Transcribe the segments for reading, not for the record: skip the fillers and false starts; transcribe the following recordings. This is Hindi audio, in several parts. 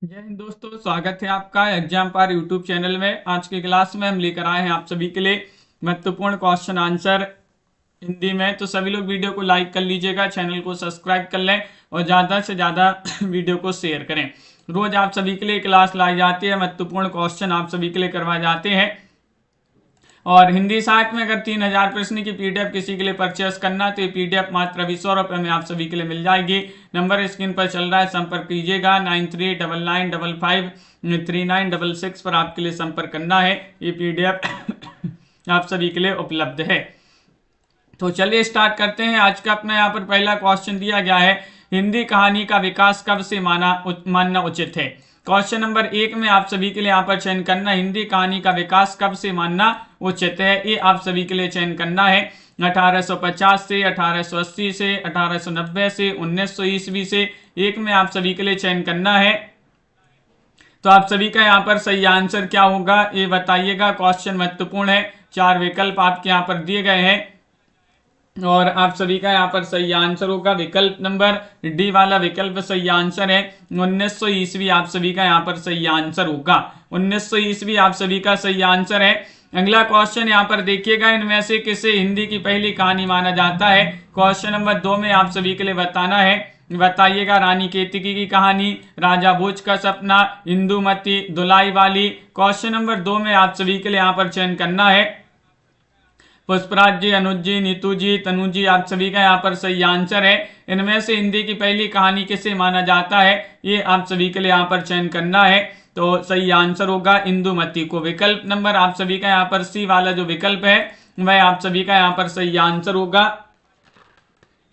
जय हिंद दोस्तों, स्वागत है आपका एग्जाम पार यूट्यूब चैनल में। आज की क्लास में हम लेकर आए हैं आप सभी के लिए महत्वपूर्ण क्वेश्चन आंसर हिंदी में। तो सभी लोग वीडियो को लाइक कर लीजिएगा, चैनल को सब्सक्राइब कर लें और ज़्यादा से ज़्यादा वीडियो को शेयर करें। रोज आप सभी के लिए क्लास लाई जाती है, महत्वपूर्ण क्वेश्चन आप सभी के लिए करवाए जाते हैं। और हिंदी साहित्य में अगर 3000 प्रश्न की पीडीएफ किसी के लिए परचेस करना तो ये पीडीएफ मात्र अभी 100 रुपये में आप सभी के लिए मिल जाएगी। नंबर स्क्रीन पर चल रहा है, संपर्क कीजिएगा। 9399553966 पर आपके लिए संपर्क करना है। ये पीडीएफ आप सभी के लिए उपलब्ध है। तो चलिए स्टार्ट करते हैं। आज का अपना यहाँ पर पहला क्वेश्चन दिया गया है, हिंदी कहानी का विकास कब से मानना उचित है। क्वेश्चन नंबर 1 में आप सभी के लिए यहाँ पर चयन करना, हिंदी कहानी का विकास कब से मानना उचित है। ये आप सभी के लिए चयन करना है 1850 से, 1880 से, 1890 से, 1900 ईस्वी से। एक में आप सभी के लिए चयन करना है। तो आप सभी का यहाँ पर सही आंसर क्या होगा ये बताइएगा। क्वेश्चन महत्वपूर्ण है, 4 विकल्प आपके यहाँ पर दिए गए हैं और आप सभी का यहाँ पर सही आंसर होगा विकल्प नंबर डी वाला विकल्प सही आंसर है। 1900 ईस्वी आप सभी का यहाँ पर सही आंसर होगा। 1900 ईस्वी आप सभी का सही आंसर है। अगला क्वेश्चन यहाँ पर देखिएगा, इनमें से किसे हिंदी की पहली कहानी माना जाता है। क्वेश्चन नंबर 2 में आप सभी के लिए बताना है, बताइएगा। रानी केतकी की कहानी, राजा भोज का सपना, इंदुमती, दुलाई वाली। क्वेश्चन नंबर 2 में आप सभी के लिए यहाँ पर चयन करना है पुष्पराज जी, अनुज जी, नीतू जी, तनु जी। आप सभी का यहाँ पर सही आंसर है। इनमें से हिंदी की पहली कहानी किसे माना जाता है, ये आप सभी के लिए यहाँ पर चयन करना है। तो सही आंसर होगा इंदुमती को। विकल्प नंबर आप सभी का यहाँ पर सी वाला जो विकल्प है वह आप सभी का यहाँ पर सही आंसर होगा।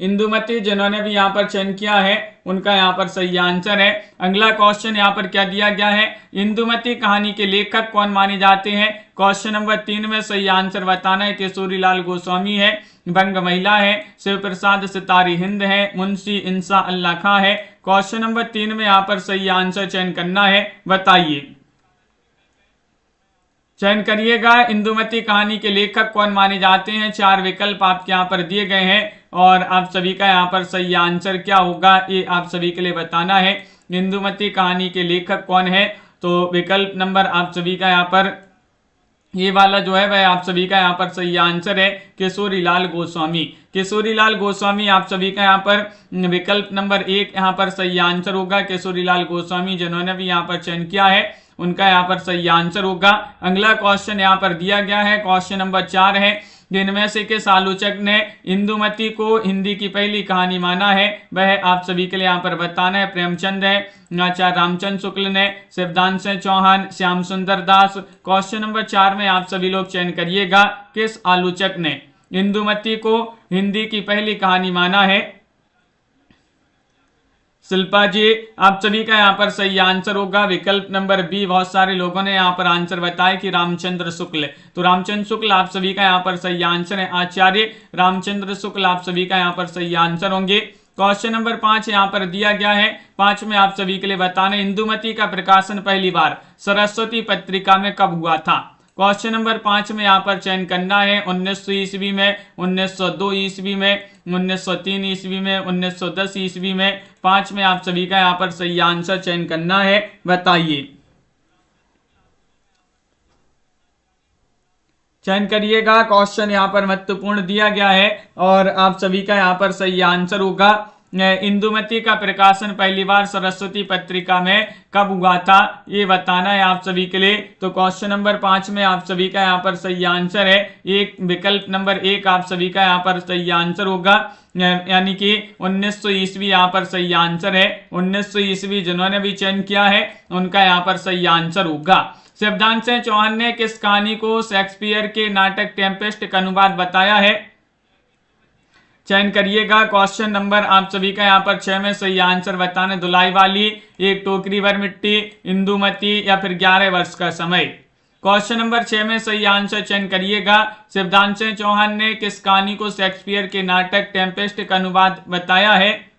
इंदुमती जिन्होंने भी यहाँ पर चयन किया है उनका यहाँ पर सही आंसर है। अगला क्वेश्चन यहाँ पर क्या दिया गया है, इंदुमती कहानी के लेखक कौन माने जाते हैं। क्वेश्चन नंबर 3 में सही आंसर बताना है, किशोरीलाल गोस्वामी है, बंग महिला है, शिव प्रसाद सितारी हिंद है, मुंशी इंसा अल्लाह खां है। क्वेश्चन नंबर 3 में यहाँ पर सही आंसर चयन करना है, बताइए, चयन करिएगा। इंदुमती कहानी के लेखक कौन माने जाते हैं। 4 विकल्प आपके यहाँ पर दिए गए हैं और आप सभी का यहाँ पर सही आंसर क्या होगा ये आप सभी के लिए बताना है। इंदुमती कहानी के लेखक कौन है, तो विकल्प नंबर आप सभी का यहाँ पर ये वाला जो है वह आप सभी का यहाँ पर सही आंसर है, किशोरीलाल गोस्वामी। किशोरीलाल गोस्वामी आप सभी का यहाँ पर विकल्प नंबर 1 यहाँ पर सही आंसर होगा। किशोरीलाल गोस्वामी जिन्होंने भी यहाँ पर चयन किया है उनका यहाँ पर सही आंसर होगा। अगला क्वेश्चन यहाँ पर दिया गया है, क्वेश्चन नंबर 4 है, इनमें से किस आलोचक ने इंदुमती को हिंदी की पहली कहानी माना है। वह आप सभी के लिए यहाँ पर बताना है, प्रेमचंद है, आचार्य रामचंद्र शुक्ल ने, शिवदान सिंह चौहान, श्याम सुंदर दास। क्वेश्चन नंबर 4 में आप सभी लोग चयन करिएगा, किस आलोचक ने इंदुमती को हिंदी की पहली कहानी माना है। शिल्पा जी आप सभी का यहाँ पर सही आंसर होगा विकल्प नंबर बी। बहुत सारे लोगों ने यहाँ पर आंसर बताया कि रामचंद्र शुक्ल, तो रामचंद्र शुक्ल आप सभी का यहाँ पर सही आंसर है। आचार्य रामचंद्र शुक्ल आप सभी का यहाँ पर सही आंसर होंगे। क्वेश्चन नंबर 5 यहाँ पर दिया गया है, 5 में आप सभी के लिए बताना, इंदुमती का प्रकाशन पहली बार सरस्वती पत्रिका में कब हुआ था। क्वेश्चन नंबर 5 में यहाँ पर चयन करना है 1900 ईस्वी में, 1902 ईस्वी में, 1903 ईस्वी में, 1910 ईस्वी में। 5 में आप सभी का यहाँ पर सही आंसर चयन करना है, बताइए, चयन करिएगा। क्वेश्चन यहाँ पर महत्वपूर्ण दिया गया है और आप सभी का यहाँ पर सही आंसर होगा, इंदुमती का प्रकाशन पहली बार सरस्वती पत्रिका में कब हुआ था ये बताना है आप सभी के लिए। तो क्वेश्चन नंबर 5 में आप सभी का यहाँ पर सही आंसर है एक, विकल्प नंबर 1 आप सभी का यहाँ पर सही आंसर होगा, यानी कि 1900 ईस्वी यहाँ पर सही आंसर है। 1900 ईस्वी जिन्होंने भी चयन किया है उनका यहाँ पर सही आंसर होगा। शिवदान सिंह चौहान ने किस कहानी को शेक्सपियर के नाटक टेम्पेस्ट का अनुवाद बताया है, चयन करिएगा। क्वेश्चन नंबर आप सभी का यहाँ पर 6 में सही आंसर बताने, दुलाई वाली, एक टोकरी भर मिट्टी, इंदुमती या फिर 11 वर्ष का समय। क्वेश्चन नंबर 6 में सही आंसर चयन करिएगा। शिवदान सिंह चौहान ने किस कहानी को शेक्सपियर के नाटक टेम्पेस्ट का अनुवाद बताया है,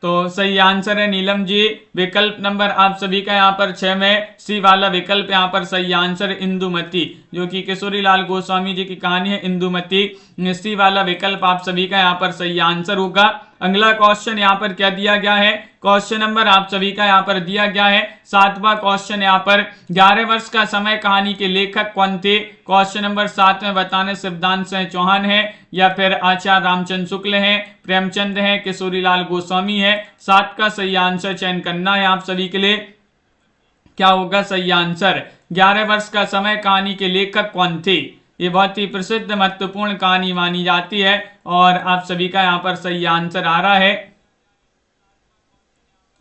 तो सही आंसर है नीलम जी। विकल्प नंबर आप सभी का यहाँ पर 6 में सी वाला विकल्प यहाँ पर सही आंसर इंदुमती, जो कि किशोरीलाल गोस्वामी जी की कहानी है इंदुमती। सी वाला विकल्प आप सभी का यहाँ पर सही आंसर होगा। अगला क्वेश्चन यहाँ पर क्या दिया गया है, क्वेश्चन नंबर आप सभी का यहाँ पर दिया गया है 7वां क्वेश्चन यहाँ पर 11 वर्ष का समय कहानी के लेखक कौन थे। क्वेश्चन नंबर 7 में बताने शिवदान चौहान है या फिर आचार्य रामचंद्र शुक्ल है, प्रेमचंद है, किशोरीलाल गोस्वामी है। 7 का सही आंसर चयन करना है आप सभी के लिए। क्या होगा सही आंसर, 11 वर्ष का समय कहानी के लेखक कौन थे। ये बहुत ही प्रसिद्ध महत्वपूर्ण कहानी मानी जाती है और आप सभी का यहाँ पर सही आंसर आ रहा है।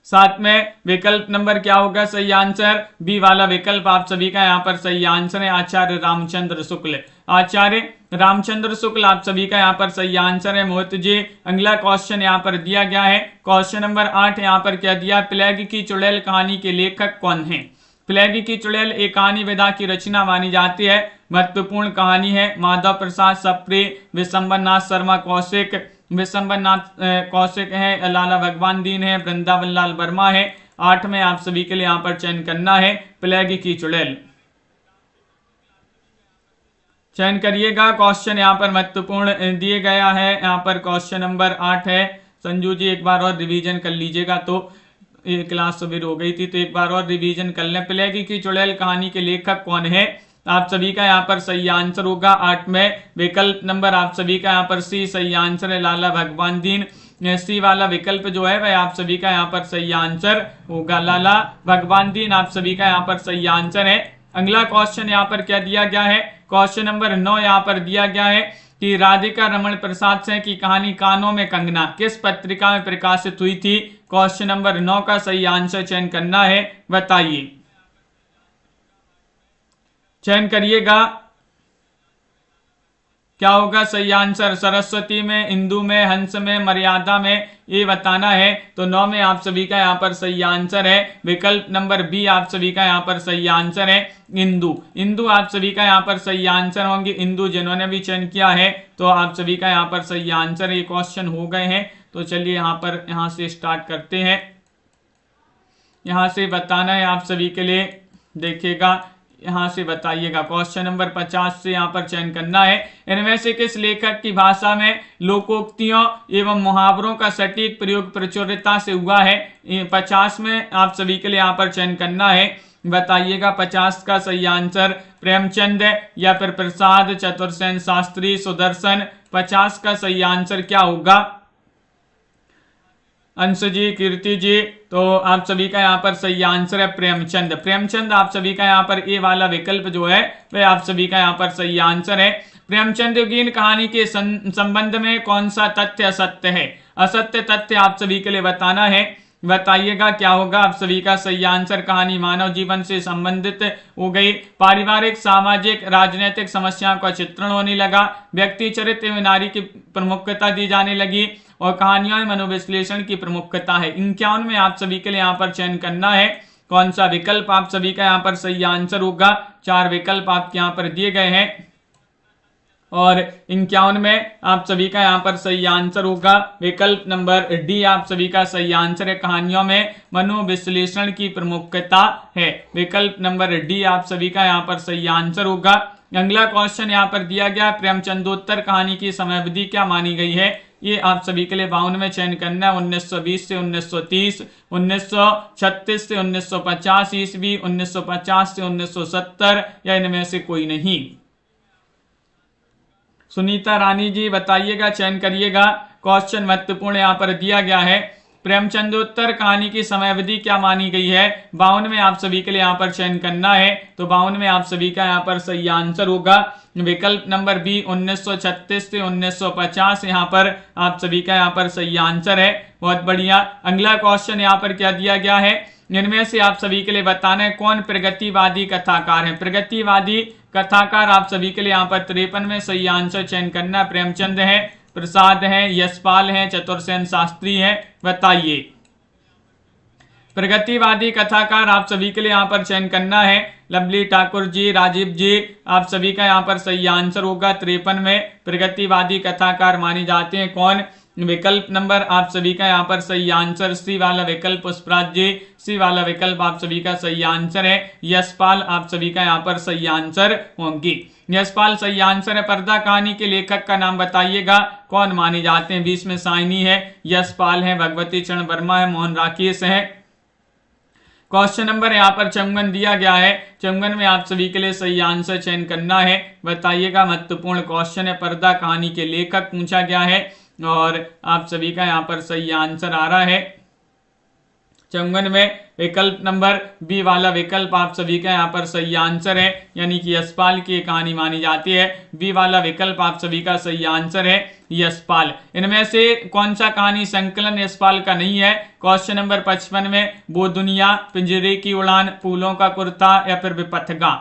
7 में विकल्प नंबर क्या होगा सही आंसर, बी वाला विकल्प आप सभी का यहाँ पर सही आंसर है, आचार्य रामचंद्र शुक्ल। आचार्य रामचंद्र शुक्ल आप सभी का यहाँ पर सही आंसर है मोहित जी। अगला क्वेश्चन यहाँ पर दिया गया है क्वेश्चन नंबर 8 यहाँ पर क्या दिया, प्लेग की चुड़ैल कहानी के लेखक कौन है। प्लेग की चुड़ैल एक कहानी विधा की रचना मानी जाती है, महत्वपूर्ण कहानी है। माधव प्रसाद सप्रे, विशंबर नाथ शर्मा कौशिक, विशंबर नाथ कौशिक है, लाला भगवान दीन है, वृंदावन लाल वर्मा है। 8 में आप सभी के लिए यहाँ पर चयन करना है प्लेग की चुड़ैल। चयन करिएगा, क्वेश्चन यहाँ पर महत्वपूर्ण दिए गया है। यहाँ पर क्वेश्चन नंबर 8 है। संजू जी एक बार और रिवीजन कर लीजिएगा, तो ये क्लास सुबह हो गई थी तो एक बार और रिवीजन कर लें। प्लेग की चुड़ैल कहानी के लेखक कौन है, आप सभी का यहाँ पर सही आंसर होगा 8 में विकल्प नंबर आप सभी का यहाँ पर सी सही आंसर है, लाला भगवान दीन। सी वाला विकल्प जो है वह आप सभी का यहाँ पर सही आंसर होगा, लाला भगवान दीन आप सभी का यहाँ पर सही आंसर है। अगला क्वेश्चन यहाँ पर क्या दिया गया है, क्वेश्चन नंबर 9 यहाँ पर दिया गया है कि राधिका रमन प्रसाद सिंह की कहानी कानों में कंगना किस पत्रिका में प्रकाशित हुई थी। क्वेश्चन नंबर 9 का सही आंसर चयन करना है, बताइए। चयन करिएगा, क्या होगा सही आंसर, सरस्वती में, इंदु में, हंस में, मर्यादा में, ये बताना है। तो 9 में आप सभी का यहाँ पर सही आंसर है विकल्प नंबर बी आप सभी का यहाँ पर सही आंसर है, इंदु। इंदु आप सभी का यहाँ पर सही आंसर होंगे, इंदु जिन्होंने भी चयन किया है तो आप सभी का यहाँ पर सही आंसर ये क्वेश्चन हो गए हैं। तो चलिए यहाँ से स्टार्ट करते हैं। यहाँ से बताना है आप सभी के लिए, देखिएगा यहाँ से बताइएगा। क्वेश्चन नंबर 50 से यहाँ पर चयन करना है, इनमें से किस लेखक की भाषा में लोकोक्तियों एवं मुहावरों का सटीक प्रयोग प्रचुरता से हुआ है। 50 में आप सभी के लिए यहाँ पर चयन करना है, बताइएगा। 50 का सही आंसर प्रेमचंद या फिर प्रसाद, चतुर्सेन शास्त्री, सुदर्शन। 50 का सही आंसर क्या होगा, अंश जी, कीर्ति जी, तो आप सभी का यहाँ पर सही आंसर है प्रेमचंद। प्रेमचंद आप सभी का यहाँ पर ए वाला विकल्प जो है वह आप सभी का यहाँ पर सही आंसर है। प्रेमचंद युगीन कहानी के संबंध में कौन सा तथ्य असत्य है, असत्य तथ्य आप सभी के लिए बताना है, बताइएगा क्या होगा आप सभी का सही आंसर। कहानी मानव जीवन से संबंधित हो गई, पारिवारिक, सामाजिक, राजनीतिक समस्याओं का चित्रण होने लगा, व्यक्ति चरित्र एवं नारी की प्रमुखता दी जाने लगी और कहानियों में मनोविश्लेषण की प्रमुखता है। 51 में आप सभी के लिए यहाँ पर चयन करना है, कौन सा विकल्प आप सभी का यहाँ पर सही आंसर होगा। 4 विकल्प आपके यहाँ पर दिए गए हैं और 51 में आप सभी का यहाँ पर सही आंसर होगा विकल्प नंबर डी आप सभी का सही आंसर है, कहानियों में मनोविश्लेषण की प्रमुखता है। विकल्प नंबर डी आप सभी का यहाँ पर सही आंसर होगा। अगला क्वेश्चन यहाँ पर दिया गया, प्रेमचंदोत्तर कहानी की समयावधि क्या मानी गई है, ये आप सभी के लिए 52 में चयन करना है। 1920 से 1930, 1936 से 1950 ईस्वी, 1950 से 1970 या इनमें से कोई नहीं। सुनीता रानी जी बताइएगा, चयन करिएगा, क्वेश्चन महत्वपूर्ण यहाँ पर दिया गया है। प्रेमचंदोत्तर कहानी की समयावधि क्या मानी गई है, 52 में आप सभी के लिए यहाँ पर चयन करना है। तो 52 में आप सभी का यहाँ पर सही आंसर होगा विकल्प नंबर बी 1936 से 1950, यहाँ पर आप सभी का यहाँ पर सही आंसर है। बहुत बढ़िया। अगला क्वेश्चन यहाँ पर क्या दिया गया है, इनमें से आप सभी के लिए बताना है कौन प्रगतिवादी कथाकार है। प्रगतिवादी कथाकार आप सभी के लिए यहाँ पर 53 में सही आंसर चयन करना, प्रेमचंद है, प्रसाद है, यशपाल है, चतुर्सेन शास्त्री है, बताइए। प्रगतिवादी कथाकार आप सभी के लिए यहाँ पर चयन करना है, लवली ठाकुर जी, राजीव जी, आप सभी का यहाँ पर सही आंसर होगा। 53 में प्रगतिवादी कथाकार माने जाते हैं कौन, विकल्प नंबर आप सभी का यहाँ पर सही आंसर सी वाला विकल्प पुष्पराज जी, सी वाला विकल्प आप सभी का सही आंसर है। यशपाल आप सभी का यहाँ पर सही आंसर होंगी। यशपाल सही आंसर है। पर्दा कहानी के लेखक का नाम बताइएगा, कौन माने जाते हैं? बीच में साइनी है, यशपाल है, भगवती चरण वर्मा है, मोहन राकेश है। क्वेश्चन नंबर यहाँ पर चंगन दिया गया है, चंगन में आप सभी के लिए सही आंसर चयन करना है, बताइएगा। महत्वपूर्ण क्वेश्चन है, पर्दा कहानी के लेखक पूछा गया है और आप सभी का यहाँ पर सही आंसर आ रहा है चंगन में विकल्प नंबर बी वाला विकल्प आप सभी का यहाँ पर सही आंसर है, यानी कि यशपाल की कहानी मानी जाती है। बी वाला विकल्प आप सभी का सही आंसर है, यशपाल। इनमें से कौन सा कहानी संकलन यशपाल का नहीं है? क्वेश्चन नंबर 55 में वो दुनिया, पिंजरे की उड़ान, फूलों का कुर्ता या फिर विपथगा।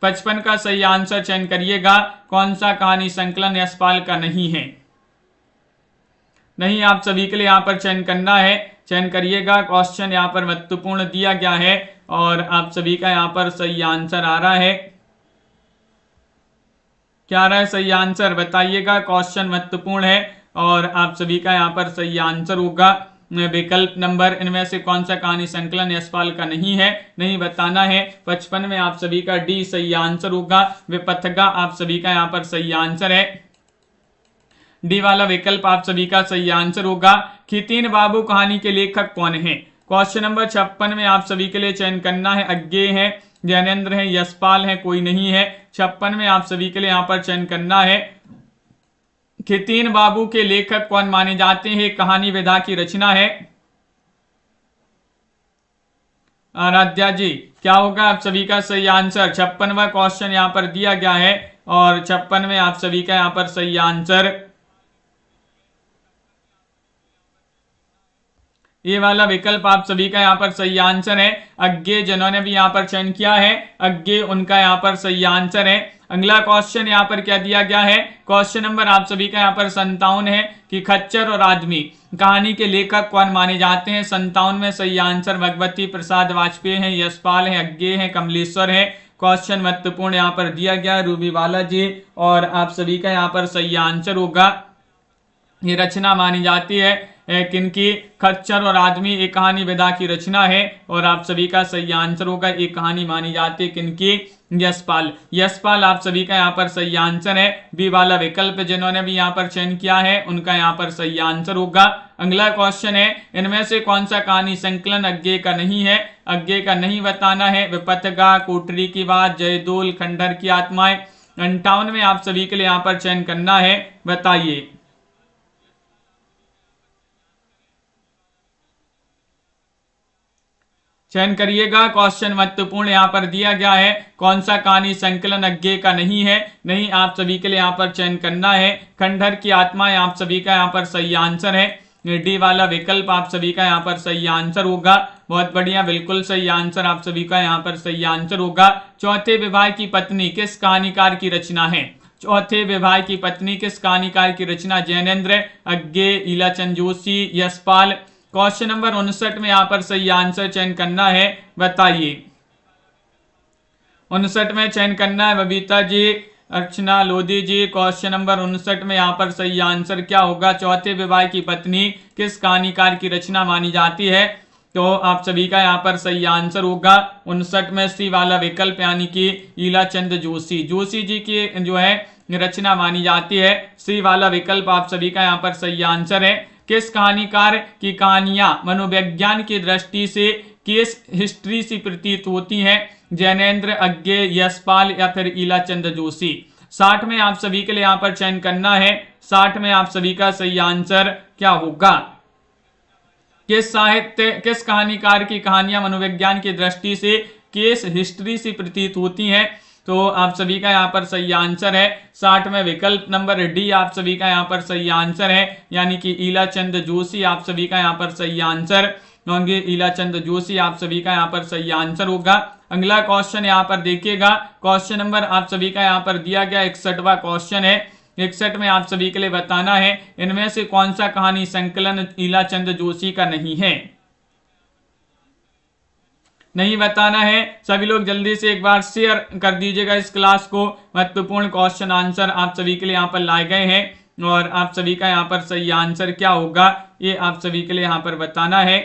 55 का सही आंसर चयन करिएगा, कौन सा कहानी संकलन यशपाल का नहीं है? नहीं, आप सभी के लिए यहाँ पर चयन करना है, चयन करिएगा। क्वेश्चन यहाँ पर महत्वपूर्ण दिया गया है और आप सभी का यहाँ पर सही आंसर आ रहा है। क्या आ रहा है सही आंसर? बताइएगा। क्वेश्चन महत्वपूर्ण है और आप सभी का यहाँ पर सही आंसर होगा विकल्प नंबर, इनमें से कौन सा कहानी संकलन यशपाल का नहीं है, नहीं बताना है। 55 में आप सभी का डी सही आंसर होगा, विपथगा आप सभी का यहाँ पर सही आंसर है। डी वाला विकल्प आप सभी का सही आंसर होगा। खितीन बाबू कहानी के लेखक कौन है? क्वेश्चन नंबर 56 में आप सभी के लिए चयन करना है। अज्ञे है, ज्ञानेंद्र है, यशपाल है, कोई नहीं है। 56 में आप सभी के लिए यहाँ पर चयन करना है। खितीन बाबू के लेखक कौन माने जाते हैं? कहानी विधा की रचना है। आराध्या जी, क्या होगा आप सभी का सही आंसर? 56वां क्वेश्चन यहाँ पर दिया गया है और 56 में आप सभी का यहाँ पर सही आंसर ये वाला विकल्प आप सभी का यहाँ पर सही आंसर है। अज्ञे जिन्होंने भी यहाँ पर चयन किया है, अज्ञे उनका यहाँ पर सही आंसर है। अगला क्वेश्चन यहाँ पर क्या दिया गया है? क्वेश्चन नंबर आप सभी का यहाँ पर 57 है कि खच्चर और आदमी कहानी के लेखक कौन माने जाते हैं? 57 में सही आंसर भगवती प्रसाद वाजपेयी है, यशपाल है, अज्ञे है, कमलेश्वर है। क्वेश्चन महत्वपूर्ण यहाँ पर दिया गया रूबी बाला जी और आप सभी का यहाँ पर सही आंसर होगा। ये रचना मानी जाती है किनकी? खच्चर और आदमी एक कहानी विधा की रचना है और आप सभी का सही आंसर होगा। एक कहानी मानी जाती है किनकी? यशपाल। यशपाल आप सभी का यहाँ पर सही आंसर है। बी वाला विकल्प जिन्होंने भी यहाँ पर चयन किया है उनका यहाँ पर सही आंसर होगा। अगला क्वेश्चन है, इनमें से कौन सा कहानी संकलन अज्ञे का नहीं है? अज्ञे का नहीं बताना है। विपथगा, कोटरी की बात, जयदोल, खंडहर की आत्माएं। 58 में आप सभी के लिए यहाँ पर चयन करना है, बताइए। चयन करिएगा। क्वेश्चन महत्वपूर्ण यहाँ पर दिया गया है, कौन सा कहानी संकलन अज्ञे का नहीं है? नहीं, आप सभी के लिए यहाँ पर चयन करना है। खंडहर की आत्माएं आप सभी का यहाँ पर सही आंसर है। डी वाला विकल्प आप सभी का यहाँ पर सही आंसर होगा। बहुत बढ़िया, बिल्कुल सही आंसर आप सभी का यहाँ पर सही आंसर होगा। चौथे विवाह की पत्नी किस कहानीकार की रचना है? चौथे विवाह की पत्नी किस कहानीकार की रचना? जैनेन्द्र, अज्ञे, ईलाचंद जोशी, यशपाल। क्वेश्चन नंबर 59 में यहाँ पर सही आंसर चयन करना है, बताइए। 59 में चयन करना है बबीता जी, अर्चना लोधी जी। क्वेश्चन नंबर 59 में यहाँ पर सही आंसर क्या होगा? चौथे विवाह की पत्नी किस कहानीकार की रचना मानी जाती है? तो आप सभी का यहाँ पर सही आंसर होगा 59 में सी वाला विकल्प, यानी कि ईलाचंद जोशी। जोशी जी की जो है रचना मानी जाती है। सी वाला विकल्प आप सभी का यहाँ पर सही आंसर है। किस कहानीकार की कहानियां मनोविज्ञान की दृष्टि से केस हिस्ट्री से प्रतीत होती हैं? जैनेन्द्र, अज्ञे, यशपाल या फिर ईलाचंद जोशी। 60 में आप सभी के लिए यहाँ पर चयन करना है। 60 में आप सभी का सही आंसर क्या होगा? किस कहानीकार की कहानियां मनोविज्ञान की दृष्टि से केस हिस्ट्री से प्रतीत होती हैं? तो आप सभी का यहाँ पर सही आंसर है 60 में विकल्प नंबर डी आप सभी का यहाँ पर सही आंसर है, यानी कि ईलाचंद जोशी आप सभी का यहाँ पर सही आंसर होंगे। ईलाचंद जोशी आप सभी का यहाँ पर सही आंसर होगा। अगला क्वेश्चन यहाँ पर देखिएगा। क्वेश्चन नंबर आप सभी का यहाँ पर दिया गया 61वां क्वेश्चन है। 61 में आप सभी के लिए बताना है, इनमें से कौन सा कहानी संकलन ईलाचंद जोशी का नहीं है? नहीं बताना है। सभी लोग जल्दी से एक बार शेयर कर दीजिएगा इस क्लास को। महत्वपूर्ण क्वेश्चन आंसर आप सभी के लिए यहाँ पर लाए गए हैं। और आप सभी का यहाँ पर सही आंसर क्या होगा ये आप सभी के लिए यहाँ पर बताना है।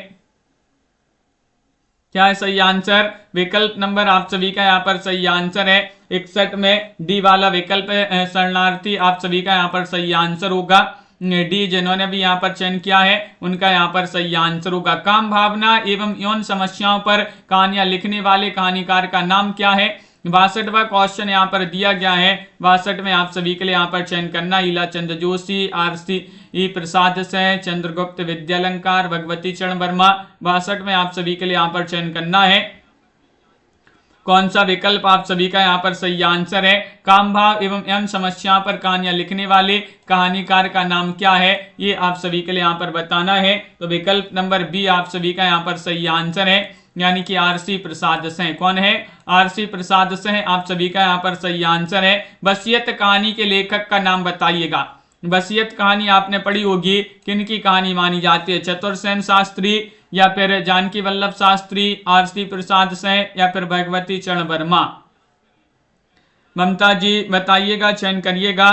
क्या है सही आंसर? विकल्प नंबर आप सभी का यहाँ पर सही आंसर है 61 में डी वाला विकल्प है शरणार्थी, आप सभी का यहाँ पर सही आंसर होगा डी। जिन्होंने भी यहाँ पर चयन किया है उनका यहाँ पर सही आंसर होगा। काम भावना एवं यौन समस्याओं पर कहानियां लिखने वाले कहानीकार का नाम क्या है? 62वां क्वेश्चन यहाँ पर दिया गया है। 62 में आप सभी के लिए यहाँ पर चयन करना ईलाचंद जोशी, RC प्रसाद से, चंद्रगुप्त विद्यालंकार, भगवती चरण वर्मा। 62 में आप सभी के लिए यहाँ पर चयन करना है कौन सा विकल्प आप सभी का यहाँ पर सही आंसर है? काम भाव एवं यौन समस्या पर कहानियां लिखने वाले कहानीकार का नाम क्या है ये आप सभी के लिए यहाँ पर बताना है। तो विकल्प नंबर बी आप सभी का यहाँ पर सही आंसर है, यानी कि RC प्रसाद से। कौन है? RC प्रसाद से आप सभी का यहाँ पर सही आंसर है। वसीयत कहानी के लेखक का नाम बताइएगा। वसीयत कहानी आपने पढ़ी होगी, किनकी कहानी मानी जाती है? चतुर्सेन शास्त्री या फिर जानकी वल्लभ शास्त्री, RC प्रसाद से या फिर भगवती चरण वर्मा? ममता जी बताइएगा, चयन करिएगा।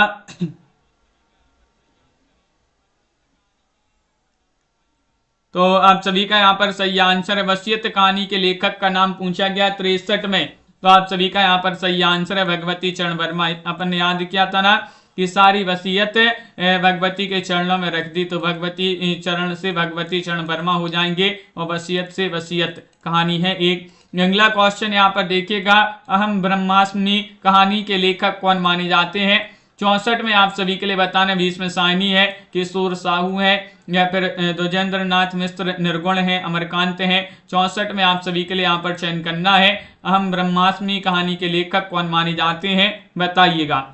तो आप सभी का यहाँ पर सही आंसर है वसीयत कहानी के लेखक का नाम पूछा गया 63 में, तो आप सभी का यहाँ पर सही आंसर है भगवती चरण वर्मा। अपन ने याद किया था ना कि सारी वसीयत भगवती के चरणों में रख दी, तो भगवती चरण से भगवती चरण वर्मा हो जाएंगे और वसीयत से वसीयत कहानी है एक। अगला क्वेश्चन यहाँ पर देखिएगा, अहम ब्रह्मास्मि कहानी के लेखक कौन माने जाते हैं? 64 में आप सभी के लिए बताना भीष्म साहनी है, किशोर साहू है या फिर द्विजेंद्र नाथ मिश्र निर्गुण है, अमरकांत है। 64 में आप सभी के लिए यहाँ पर चयन करना है अहम ब्रह्मास्मि कहानी के लेखक कौन माने जाते हैं, बताइएगा।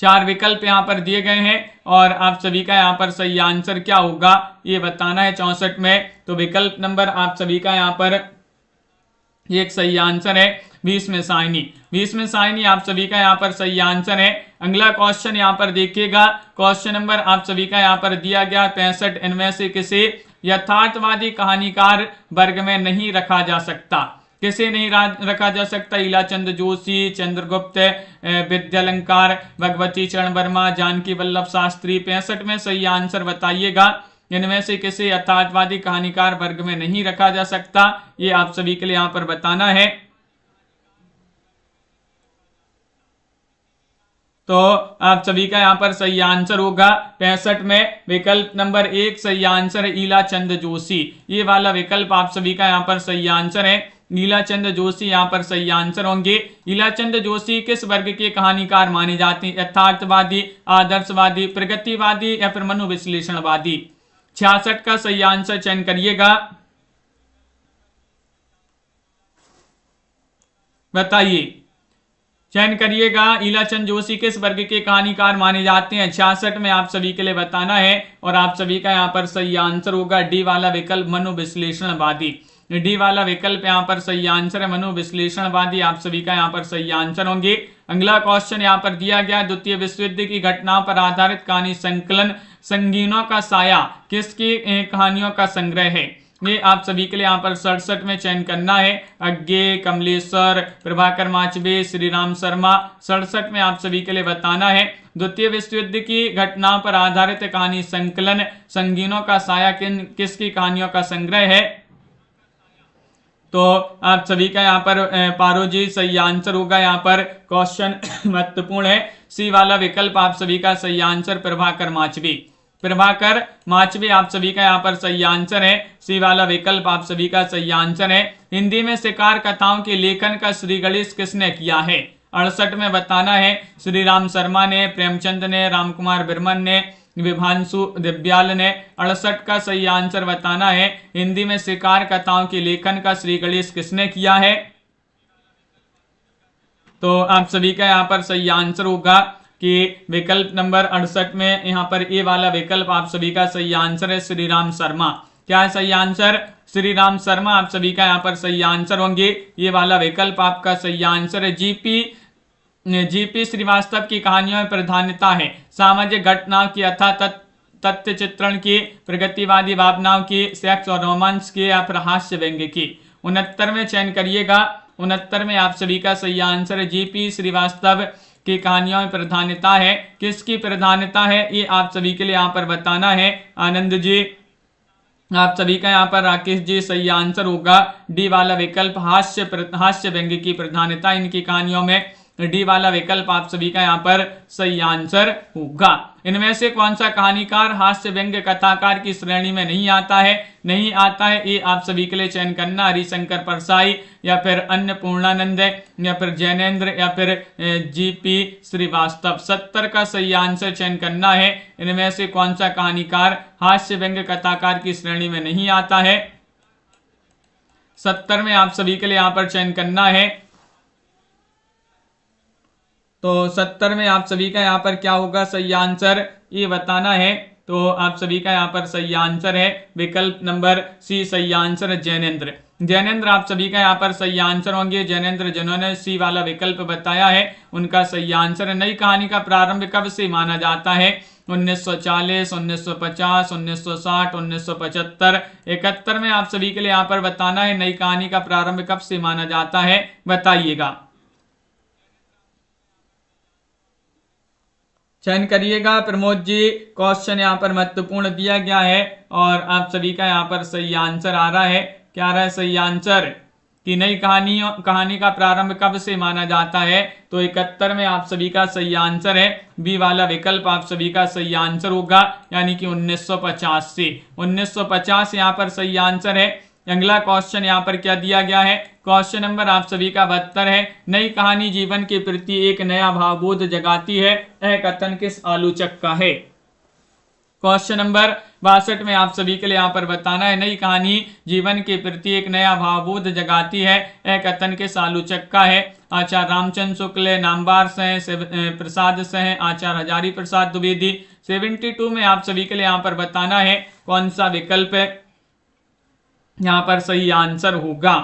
4 विकल्प यहाँ पर दिए गए हैं और आप सभी का यहाँ पर सही आंसर क्या होगा ये बताना है 64 में। तो विकल्प नंबर आप सभी का यहाँ पर एक सही आंसर है भीष्म साहनी। भीष्म साहनी आप सभी का यहाँ पर सही आंसर है। अगला क्वेश्चन यहाँ पर देखिएगा, क्वेश्चन नंबर आप सभी का यहाँ पर दिया गया 65, इनमें से किसे यथार्थवादी कहानीकार वर्ग में नहीं रखा जा सकता? किसे नहीं रखा जा सकता? ईलाचंद जोशी, चंद्रगुप्त विद्यालंकार, भगवती चरण वर्मा, जानकी वल्लभ शास्त्री। 65 में सही आंसर बताइएगा, इनमें से किसे यथार्थवादी कहानीकार वर्ग में नहीं रखा जा सकता ये आप सभी के लिए यहाँ पर बताना है। तो आप सभी का यहाँ पर सही आंसर होगा 65 में विकल्प नंबर 1 सही आंसर है ईलाचंद जोशी। ये वाला विकल्प आप सभी का यहाँ पर सही आंसर है, ईलाचंद जोशी यहाँ पर सही आंसर होंगे। ईलाचंद जोशी किस वर्ग के कहानीकार माने जाते हैं? यथार्थवादी, आदर्शवादी, प्रगतिवादी या फिर मनोविश्लेषणवादी? 66 का सही आंसर चयन करिएगा, बताइए, चयन करिएगा। ईलाचंद जोशी किस वर्ग के कहानीकार माने जाते हैं? 66 में आप सभी के लिए बताना है और आप सभी का यहाँ पर सही आंसर होगा डी वाला विकल्प मनोविश्लेषणवादी। डी वाला विकल्प यहाँ पर सही आंसर है मनोविश्लेषणवादी, आप सभी का यहाँ पर सही आंसर होंगे। अगला क्वेश्चन यहाँ पर दिया गया, द्वितीय विश्व युद्ध की घटनाओं पर आधारित कहानी संकलन संगीनों का साया किसकी कहानियों का संग्रह है? ये आप सभी के लिए यहाँ पर 67 में चयन करना है। अज्ञे, कमलेश्वर, प्रभाकर माचवे, श्री राम शर्मा। 67 में आप सभी के लिए बताना है द्वितीय विश्व युद्ध की घटनाओं पर आधारित कहानी संकलन संगीनों का साया किसकी कहानियों का संग्रह है? तो आप सभी का यहाँ पर पारो जी सही आंसर होगा। यहाँ पर क्वेश्चन महत्वपूर्ण है, सी वाला विकल्प आप सभी का सही आंसर प्रभाकर माचवी। प्रभाकर माचवी आप सभी का यहाँ पर सही आंसर है, सी वाला विकल्प आप सभी का सही आंसर है। हिंदी में शिकार कथाओं के लेखन का श्री गणेश किसने किया है? 68 में बताना है श्री राम शर्मा ने, प्रेमचंद ने, रामकुमार बिरमन ने, विभांशु दिव्याल ने। 68 का सही आंसर बताना है हिंदी में शिकार कथाओं के लेखन का श्री गणेश किसने किया है? तो आप सभी का यहाँ पर सही आंसर होगा कि विकल्प नंबर 68 में यहाँ पर ए वाला विकल्प आप सभी का सही आंसर है श्री राम शर्मा। क्या है सही आंसर? श्री राम शर्मा आप सभी का यहाँ पर सही आंसर होंगे। ये वाला विकल्प आपका सही आंसर है। जीपी श्रीवास्तव की कहानियों में प्रधानता है सामाजिक घटनाओं की अथा तथ्य चित्रण की, प्रगतिवादी भावनाओं की, सेक्स और रोमांस की या फिर हास्य व्यंग्य की। 69 में चयन करिएगा। 69 में आप सभी का सही आंसर है जीपी श्रीवास्तव की कहानियों में प्रधानता है, किसकी प्रधानता है ये आप सभी के लिए यहाँ पर बताना है। आनंद जी, आप सभी का यहाँ पर, राकेश जी, सही आंसर होगा डी वाला विकल्प, हास्य व्यंग्य की प्रधानता इनकी कहानियों में। डी वाला विकल्प आप सभी का यहाँ पर सही आंसर होगा। इनमें से कौन सा कहानीकार हास्य व्यंग्य कथाकार की श्रेणी में नहीं आता है? नहीं आता है, ये आप सभी के लिए चयन करना, हरिशंकर परसाई या फिर अन्नपूर्णानंद या फिर जैनेन्द्र या फिर जीपी श्रीवास्तव। 70 का सही आंसर चयन करना है। इनमें से कौन सा कहानीकार हास्य व्यंग्य कथाकार की श्रेणी में नहीं आता है? 70 में आप सभी के लिए यहाँ पर चयन करना है। तो 70 में आप सभी का यहाँ पर क्या होगा सही आंसर, ये बताना है। तो आप सभी का यहाँ पर सही आंसर है विकल्प नंबर सी, सही आंसर है जैनेन्द्र। जैनेन्द्र आप सभी का यहाँ पर सही आंसर होंगे। जैनेन्द्र जिन्होंने सी वाला विकल्प बताया है उनका सही आंसर है। नई कहानी का प्रारंभ कब से माना जाता है? 1940, 1950, 1960, 1975। 71 में आप सभी के लिए यहाँ पर बताना है नई कहानी का प्रारंभ कब से माना जाता है, बताइएगा। चयन करिएगा प्रमोद जी। क्वेश्चन यहाँ पर महत्वपूर्ण दिया गया है और आप सभी का यहाँ पर सही आंसर आ रहा है। क्या आ रहा है सही आंसर कि नई कहानी का प्रारंभ कब से माना जाता है? तो 71 में आप सभी का सही आंसर है बी वाला विकल्प आप सभी का सही आंसर होगा, यानी कि 1950 से। 1950 यहाँ पर सही आंसर है। अगला क्वेश्चन यहाँ पर क्या दिया गया है? क्वेश्चन नंबर आप सभी का 72 है। नई कहानी जीवन के प्रति एक नया भावबोध जगाती है, यह कथन किस आलोचक का है? क्वेश्चन नंबर 62 में आप सभी के लिए यहाँ पर बताना है नई कहानी जीवन के प्रति एक नया भावबोध जगाती है, यह कथन किस आलोचक का है? आचार्य रामचंद्र शुक्ल, नामवार सह, प्रसाद सह, आचार्य हजारी प्रसाद द्विवेदी। 72 में आप सभी के लिए यहाँ पर बताना है कौन सा विकल्प यहाँ पर सही आंसर होगा।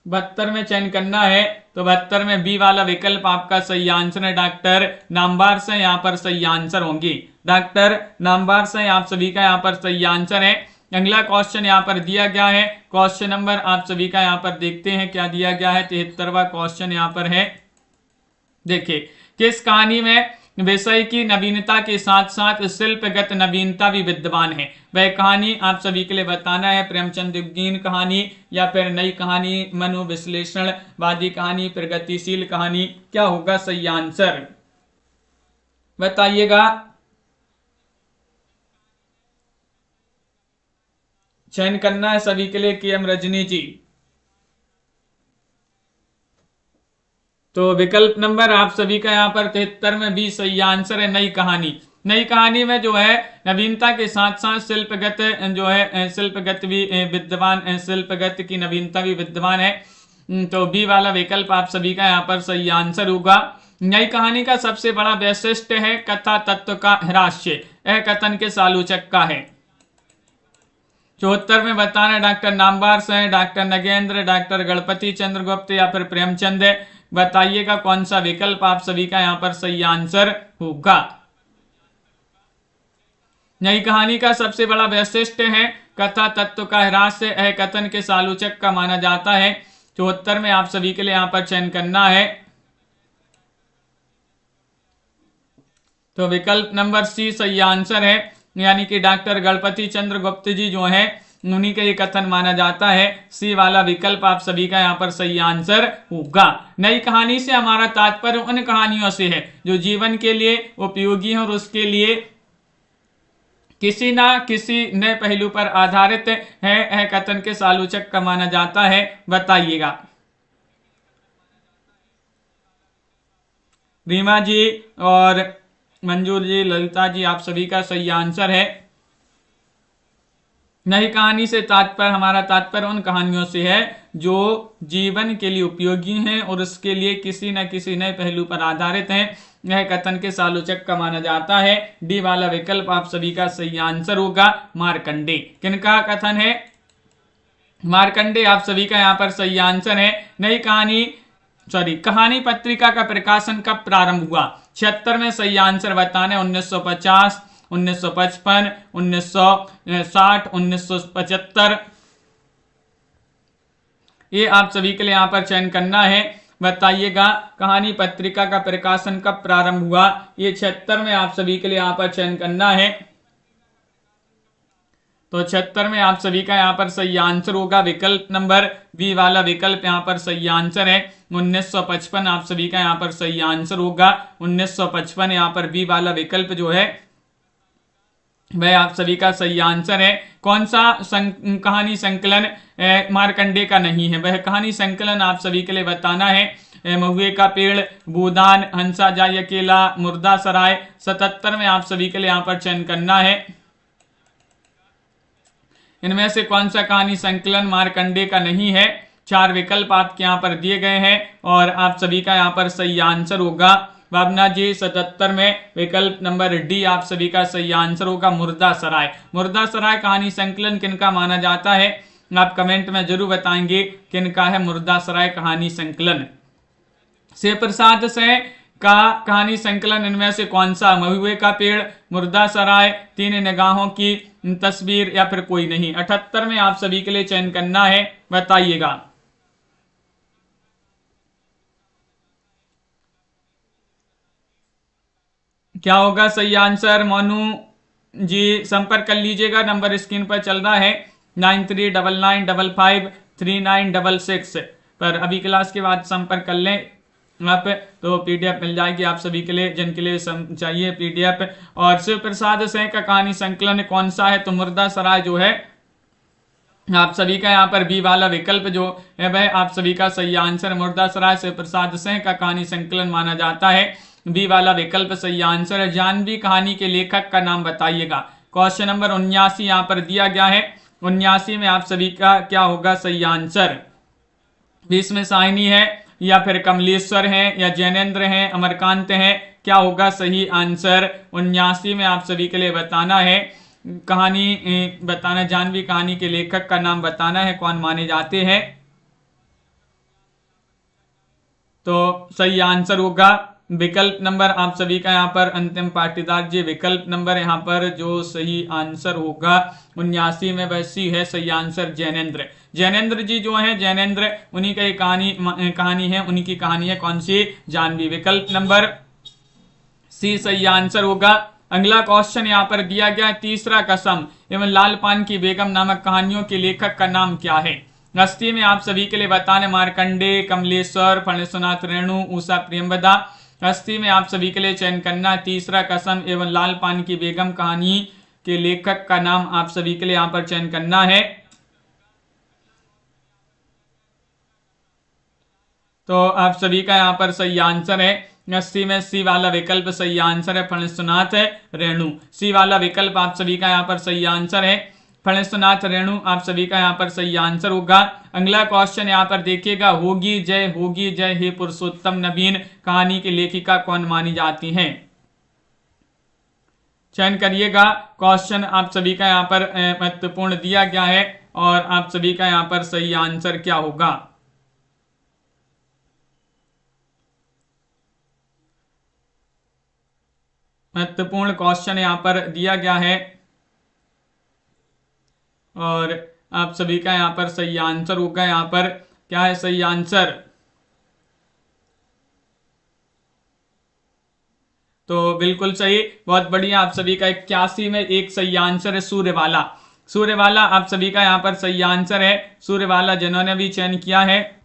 72 में चयन करना है। तो 72 में बी वाला विकल्प आपका सही आंसर है, डॉक्टर नामवार से यहाँ पर सही आंसर होंगी। डॉक्टर नामवार से आप सभी का यहाँ पर सही आंसर है। अगला क्वेश्चन यहाँ पर दिया गया है। क्वेश्चन नंबर आप सभी का यहाँ पर देखते हैं क्या दिया गया है। 73वां क्वेश्चन यहाँ पर है। देखिए, किस कहानी में विषय की नवीनता के साथ साथ शिल्पगत नवीनता भी विद्यमान है? वह कहानी आप सभी के लिए बताना है प्रेमचंद युगीन कहानी या फिर नई कहानी, मनोविश्लेषणवादी कहानी, प्रगतिशील कहानी। क्या होगा सही आंसर, बताइएगा। चयन करना है सभी के लिए। के एम रजनी जी। तो विकल्प नंबर आप सभी का यहाँ पर 73 में भी सही आंसर है, नई कहानी। नई कहानी में जो है नवीनता के साथ साथ शिल्पगत जो है शिल्पगत भी विद्यमान, शिल्पगत की नवीनता भी विद्यमान है। तो बी वाला विकल्प आप सभी का यहाँ पर सही आंसर होगा। नई कहानी का सबसे बड़ा वैशिष्ट्य है कथा तत्व का ह्रास्य, यह कथन किस आलोचक का है? 74 में बताना डॉक्टर नामवार से, डॉक्टर नगेंद्र, डॉक्टर गणपति चंद्र गुप्त या फिर प्रेमचंद। बताइएगा कौन सा विकल्प आप सभी का यहाँ पर सही आंसर होगा। नई कहानी का सबसे बड़ा वैशिष्ट्य है कथा तत्व का ह्रास, यह कथन किस आलोचक का माना जाता है? 74 में आप सभी के लिए यहाँ पर चयन करना है। तो विकल्प नंबर सी सही आंसर है, यानी कि डॉक्टर गणपति चंद्र गुप्त जी जो है उन्हीं का ये कथन माना जाता है। सी वाला विकल्प आप सभी का यहाँ पर सही आंसर होगा। नई कहानी से हमारा तात्पर्य उन कहानियों से है जो जीवन के लिए उपयोगी है और उसके लिए किसी ना किसी नए पहलू पर आधारित है, यह कथन किस आलोचक का माना जाता है? बताइएगा। रीमा जी और मंजूर जी, ललिता जी, आप सभी का सही आंसर है। नई कहानी से तात्पर्य, हमारा तात्पर्य उन कहानियों से है जो जीवन के लिए उपयोगी हैं और उसके लिए किसी न किसी नए पहलू पर आधारित हैं, यह कथन किस आलोचक का माना जाता है? डी वाला विकल्प आप सभी का सही आंसर होगा, मार्कंडे। किनका कथन है? मार्कंडे आप सभी का यहाँ पर सही आंसर है। नई कहानी पत्रिका का प्रकाशन कब प्रारंभ हुआ? 76 में सही आंसर बताने। 1950, 1955, 1960, 1975। ये आप सभी के लिए यहाँ पर चयन करना है। बताइएगा कहानी पत्रिका का प्रकाशन कब प्रारंभ हुआ। ये 76 में आप सभी के लिए यहाँ पर चयन करना है। तो 76 में आप सभी का यहाँ पर सही आंसर होगा विकल्प नंबर बी वाला विकल्प यहाँ पर सही आंसर है। 1955 आप सभी का यहाँ पर सही आंसर होगा। 1955 यहाँ पर बी वाला विकल्प जो है वह आप सभी का सही आंसर है। कौन सा कहानी संकलन मार्कंडे का नहीं है, वह कहानी संकलन आप सभी के लिए बताना है। महुए का पेड़, भूदान, हंसा जाए अकेला, मुर्दा सराय। 77 में आप सभी के लिए यहाँ पर चयन करना है। इनमें से कौन सा कहानी संकलन मार्कंडे का नहीं है। 4 विकल्प आपके यहाँ पर दिए गए हैं और आप सभी का यहाँ पर सही आंसर होगा भावना जी 77 में विकल्प नंबर डी आप सभी का सही आंसर होगा मुर्दा सराय। मुर्दा सराय कहानी संकलन किनका माना जाता है, आप कमेंट में जरूर बताएंगे किनका है मुर्दा सराय कहानी संकलन। शिव प्रसाद से का कहानी संकलन इनमें से कौन सा, महुए का पेड़, मुर्दा सराय, 3 निगाहों की तस्वीर या फिर कोई नहीं। 78 में आप सभी के लिए चयन करना है, बताइएगा। क्या होगा सही आंसर। मोनू जी संपर्क कर लीजिएगा, नंबर स्क्रीन पर चल रहा है 9399553966 पर। अभी क्लास के बाद संपर्क कर लें आप, तो पीडीएफ मिल जाएगी आप सभी के लिए जिनके लिए चाहिए पीडीएफ। और शिव प्रसाद सिंह का कहानी संकलन कौन सा है, तो मुर्दा सराय जो है आप सभी का यहाँ पर बी वाला विकल्प जो है वह आप सभी का सही आंसर। मुर्दा सराय शिव प्रसाद सिंह का कहानी संकलन माना जाता है, बी वाला विकल्प सही आंसर है। जानवी कहानी के लेखक का नाम बताइएगा। क्वेश्चन नंबर 79 यहाँ पर दिया गया है। 79 में आप सभी का क्या होगा सही आंसर। भीष्म साहिनी है या फिर कमलेश्वर है या जैनेन्द्र है, अमरकांत है, क्या होगा सही आंसर। 79 में आप सभी के लिए बताना है, कहानी बताना, जानवी कहानी के लेखक का नाम बताना है, कौन माने जाते हैं। तो सही आंसर होगा विकल्प नंबर आप सभी का यहाँ पर अंतिम पाटीदार जी विकल्प नंबर यहाँ पर जो सही आंसर होगा 79 में वह सी है सही आंसर जैनेन्द्र। जैनेन्द्र जी जो है जैनेन्द्र उन्हीं का कहानी है, उन्हीं की कहानी है कौन सी, जानवी। विकल्प नंबर सी सही आंसर होगा। अगला क्वेश्चन यहाँ पर दिया गया तीसरा कसम एवं लाल पान की बेगम नामक कहानियों के लेखक का नाम क्या है। हस्ती में आप सभी के लिए बताने मार्कंडे, कमलेश्वर, फणीश्वरनाथ रेणु, उषा प्रेमवदा। हस्ती में आप सभी के लिए चयन करना तीसरा कसम एवं लाल पान की बेगम कहानी के लेखक का नाम आप सभी के लिए यहाँ पर चयन करना है। तो आप सभी का यहाँ पर सही आंसर है। 80 में सी वाला विकल्प सही आंसर है, फणीश्वरनाथ रेणु। सी वाला विकल्प आप सभी का यहाँ पर सही आंसर है, फणीश्वरनाथ रेणु आप सभी का यहाँ पर सही आंसर होगा। अगला क्वेश्चन यहाँ पर देखिएगा, होगी जय हे पुरुषोत्तम नवीन कहानी की लेखिका कौन मानी जाती हैं। चयन करिएगा। क्वेश्चन आप सभी का यहाँ पर महत्वपूर्ण दिया गया है और आप सभी का यहाँ पर सही आंसर क्या होगा। महत्वपूर्ण क्वेश्चन यहाँ पर दिया गया है और आप सभी का यहाँ पर सही आंसर होगा। यहाँ पर क्या है सही आंसर, तो बिल्कुल सही, बहुत बढ़िया। आप सभी का 81 में एक सही आंसर है सूर्यवाला। सूर्यवाला आप सभी का यहाँ पर सही आंसर है, सूर्यवाला जिन्होंने भी चयन किया है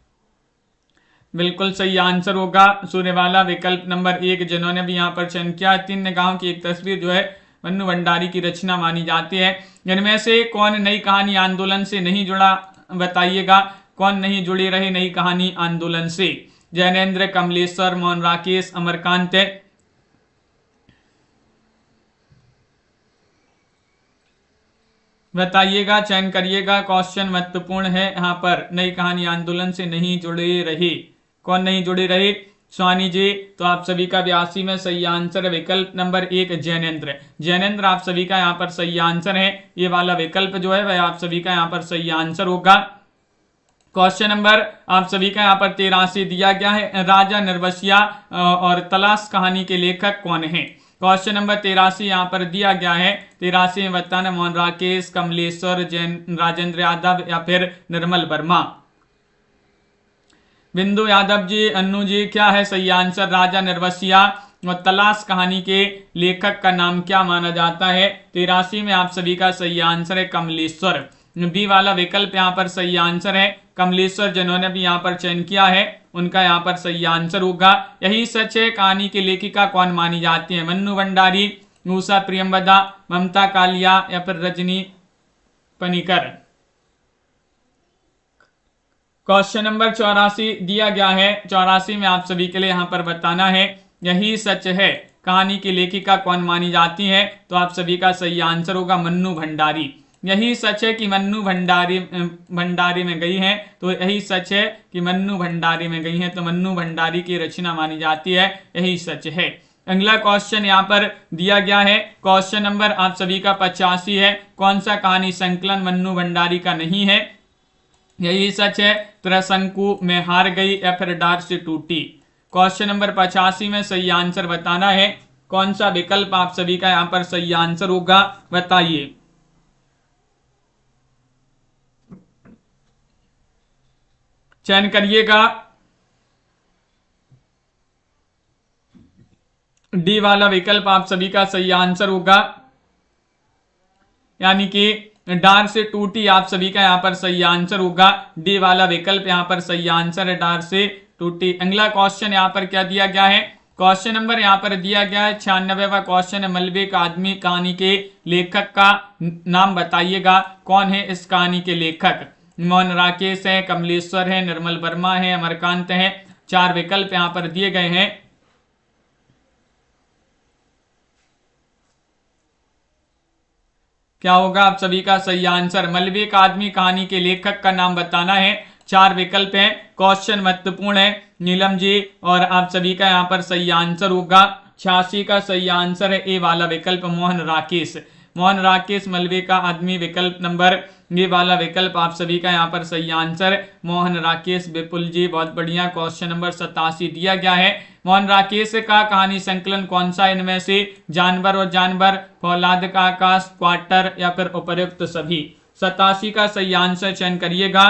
बिल्कुल सही आंसर होगा सूर्यवाला। विकल्प नंबर 1 जिन्होंने भी यहाँ पर चयन किया। 3 निगाहों की एक तस्वीर जो है मन्नू भंडारी की रचना मानी जाती है। इनमें से कौन नई कहानी आंदोलन से नहीं जुड़ा, बताइएगा कौन नहीं जुड़ी रही नई कहानी आंदोलन से। जैनेन्द्र, कमलेश्वर, मोहन राकेश, अमरकांत। बताइएगा, चयन करिएगा। क्वेश्चन महत्वपूर्ण है यहाँ पर, नई कहानी आंदोलन से नहीं जुड़ी रही, कौन नहीं जुड़ी रही, स्वानी जी। तो आप सभी का 82 में सही आंसर है विकल्प नंबर 1 जैनेन्द्र। जैनेन्द्र आप सभी का यहाँ पर सही आंसर है, ये वाला विकल्प जो है वह आप सभी का यहाँ पर सही आंसर होगा। क्वेश्चन नंबर आप सभी का यहाँ पर 83 दिया गया है, राजा निर्वसिया और तलाश कहानी के लेखक कौन है। क्वेश्चन नंबर 83 यहाँ पर दिया गया है। 83 में बताना मोहन राकेश, कमलेश्वर, राजेंद्र यादव या फिर निर्मल वर्मा। बिंदु यादव जी, अन्नू जी, क्या है सही आंसर? राजा निर्वसिया और तलाश कहानी के लेखक का नाम क्या माना जाता है? 83 में आप सभी का सही आंसर है कमलेश्वर। बी वाला विकल्प यहाँ पर सही आंसर है कमलेश्वर, जिन्होंने भी यहाँ पर चयन किया है उनका यहाँ पर सही आंसर होगा। यही सच है कहानी की लेखिका कौन मानी जाती है? मन्नू भंडारी, उषा प्रियंवदा, ममता कालिया या फिर रजनी पनिकर। क्वेश्चन नंबर 84 दिया गया है। 84 में आप सभी के लिए यहाँ पर बताना है यही सच है कहानी की लेखिका कौन मानी जाती है? तो आप सभी का सही आंसर होगा मन्नू भंडारी। यही सच है कि मन्नू भंडारी में गई हैं, तो यही सच है कि मन्नू भंडारी में गई हैं, तो मन्नू भंडारी की रचना मानी जाती है, यही सच है। अगला क्वेश्चन यहाँ पर दिया गया है। क्वेश्चन नंबर आप सभी का 85 है। कौन सा कहानी संकलन मन्नू भंडारी का नहीं है? यही सच है त्रिशंकु में हार गई या फिर डार से टूटी। क्वेश्चन नंबर 85 में सही आंसर बताना है। कौन सा विकल्प आप सभी का यहाँ पर सही आंसर होगा, बताइए। चयन करिएगा। डी वाला विकल्प आप सभी का सही आंसर होगा, यानी कि डार से टूटी आप सभी का यहाँ पर सही आंसर होगा। डी वाला विकल्प यहाँ पर सही आंसर है, डार से टूटी। अगला क्वेश्चन यहाँ पर क्या दिया गया है? क्वेश्चन नंबर यहाँ पर दिया गया है 96वां क्वेश्चन है। मलबे का आदमी कहानी के लेखक का नाम बताइएगा। कौन है इस कहानी के लेखक? मोहन राकेश है, कमलेश्वर है, निर्मल वर्मा है, अमरकांत है। 4 विकल्प यहाँ पर दिए गए हैं। क्या होगा आप सभी का सही आंसर? मलबे का आदमी कहानी के लेखक का नाम बताना है। 4 विकल्प हैं। क्वेश्चन महत्वपूर्ण है नीलम जी, और आप सभी का यहाँ पर सही आंसर होगा 86 का सही आंसर है ए वाला विकल्प, मोहन राकेश। मोहन राकेश मलबे का आदमी विकल्प नंबर ये वाला विकल्प आप सभी का यहाँ पर सही आंसर मोहन राकेश। विपुल जी बहुत बढ़िया। क्वेश्चन नंबर 87 दिया गया है। मोहन राकेश का कहानी संकलन कौन सा इनमें से? जानवर और जानवर, फौलाद का आकाश, क्वार्टर या फिर उपर्युक्त सभी। 87 का सही आंसर चयन करिएगा।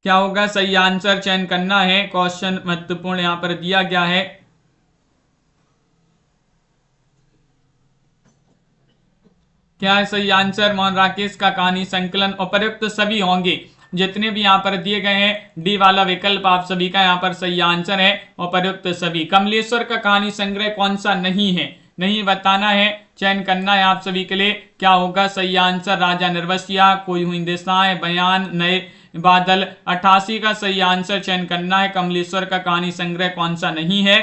क्या होगा सही आंसर? चयन करना है। क्वेश्चन महत्वपूर्ण यहां पर दिया गया है। क्या है सही आंसर? मोहन राकेश का कहानी संकलन उपर्युक्त सभी होंगे जितने भी यहाँ पर दिए गए हैं। डी वाला विकल्प आप सभी का यहाँ पर सही आंसर है, उपर्युक्त सभी। कमलेश्वर का कहानी संग्रह कौन सा नहीं है? नहीं बताना है, चयन करना है आप सभी के लिए। क्या होगा सही आंसर? राजा निर्वसिया, कोई हुई दिशाएं, बयान, नए बादल। 88 का सही आंसर चयन करना है। कमलेश्वर का कहानी संग्रह कौन सा नहीं है?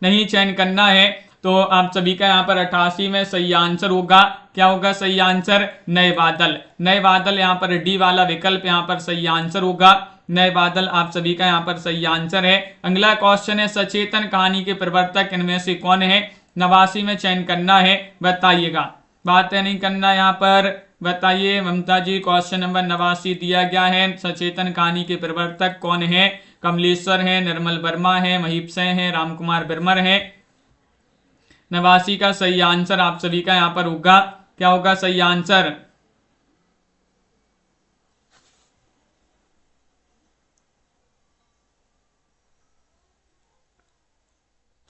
नहीं चयन करना है, तो आप सभी का यहाँ पर 88 में सही आंसर होगा। क्या होगा सही आंसर? नए बादल। नए बादल यहाँ पर डी वाला विकल्प यहाँ पर सही आंसर होगा। नए बादल आप सभी का यहाँ पर सही आंसर है। अगला क्वेश्चन है सचेतन कहानी के प्रवर्तक इनमें से कौन है? 89 में चयन करना है, बताइएगा। बात नहीं करना यहाँ पर, बताइए ममता जी। क्वेश्चन नंबर 89 दिया गया है। सचेतन कहानी के प्रवर्तक कौन है? कमलेश्वर है, निर्मल वर्मा है, महीप सिंह है, रामकुमार बिरमर है। 89 का सही आंसर आप सभी का यहाँ पर होगा। क्या होगा सही आंसर?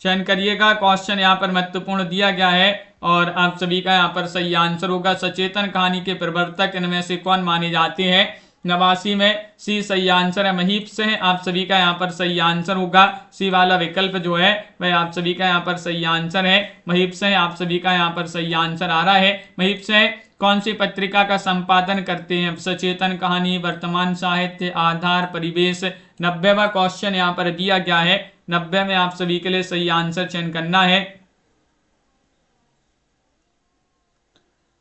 चयन करिएगा। क्वेश्चन यहाँ पर महत्वपूर्ण दिया गया है और आप सभी का यहाँ पर सही आंसर होगा। सचेतन कहानी के प्रवर्तक इनमें से कौन माने जाते हैं? 89 में सी सही आंसर है, महीप से है। आप सभी का यहाँ पर सही आंसर होगा। सी वाला विकल्प जो है वह आप सभी का यहाँ पर सही आंसर है, महीप से। आप सभी का यहाँ पर सही आंसर आ रहा है, महीप से। कौन सी पत्रिका का संपादन करते हैं? सचेतन कहानी, वर्तमान साहित्य, आधार, परिवेश। 90वां क्वेश्चन यहाँ पर दिया गया है। 90 में आप सभी के लिए सही आंसर चयन करना है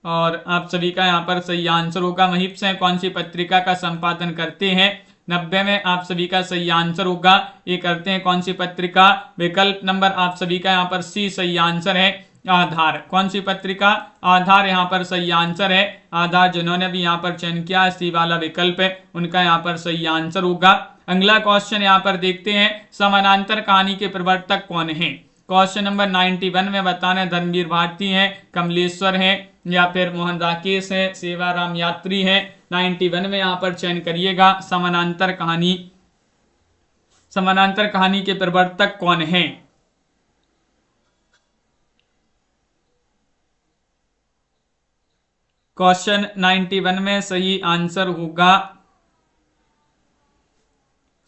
और आप सभी का यहाँ पर सही आंसर होगा। महीप से कौन सी पत्रिका का संपादन करते हैं? 90 में आप सभी का सही आंसर होगा। ये करते हैं कौन सी पत्रिका? विकल्प नंबर आप सभी का यहाँ पर सी सही आंसर है, आधार। कौन सी पत्रिका? आधार यहाँ पर सही आंसर है। आधार जिन्होंने भी यहाँ पर चयन किया सी वाला विकल्प है, उनका यहाँ पर सही आंसर होगा। अगला क्वेश्चन यहाँ पर देखते हैं, समानांतर कहानी के प्रवर्तक कौन है? क्वेश्चन नंबर 91 में बताना है धर्मवीर भारती हैं, कमलेश्वर हैं या फिर मोहन राकेश हैं, सेवाराम यात्री हैं। 91 में यहाँ पर चयन करिएगा। समानांतर कहानी के प्रवर्तक कौन हैं? क्वेश्चन 91 में सही आंसर होगा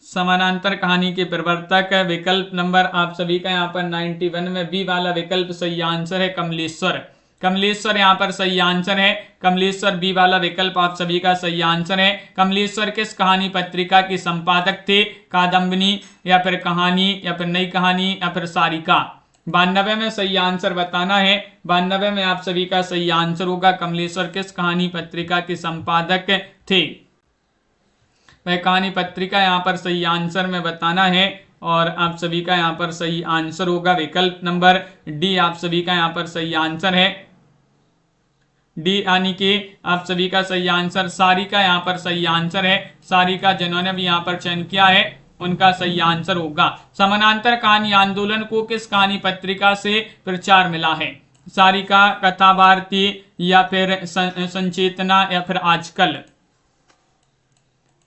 समानांतर कहानी के प्रवर्तक विकल्प नंबर आप सभी का यहाँ पर 91 में बी वाला विकल्प सही आंसर है कमलेश्वर। कमलेश्वर यहाँ पर सही आंसर है। कमलेश्वर बी वाला विकल्प आप सभी का सही आंसर है। कमलेश्वर किस कहानी पत्रिका के संपादक थे? कादम्बिनी या फिर कहानी या फिर नई कहानी या फिर सारिका? 92 में सही आंसर बताना है। 92 में आप सभी का सही आंसर होगा कमलेश्वर किस कहानी पत्रिका के संपादक थे? वह कहानी पत्रिका यहाँ पर सही आंसर में बताना है और आप सभी का यहाँ पर सही आंसर होगा विकल्प नंबर डी। आप सभी का यहाँ पर सही आंसर है डी, यानी कि आप सभी का सही आंसर सारिका यहाँ पर सही आंसर है। सारिका जिन्होंने भी यहाँ पर चयन किया है उनका सही आंसर होगा। समानांतर कहानी आंदोलन को किस कहानी पत्रिका से प्रचार मिला है? सारिका, कथा भारती या फिर संचेतना या फिर आजकल?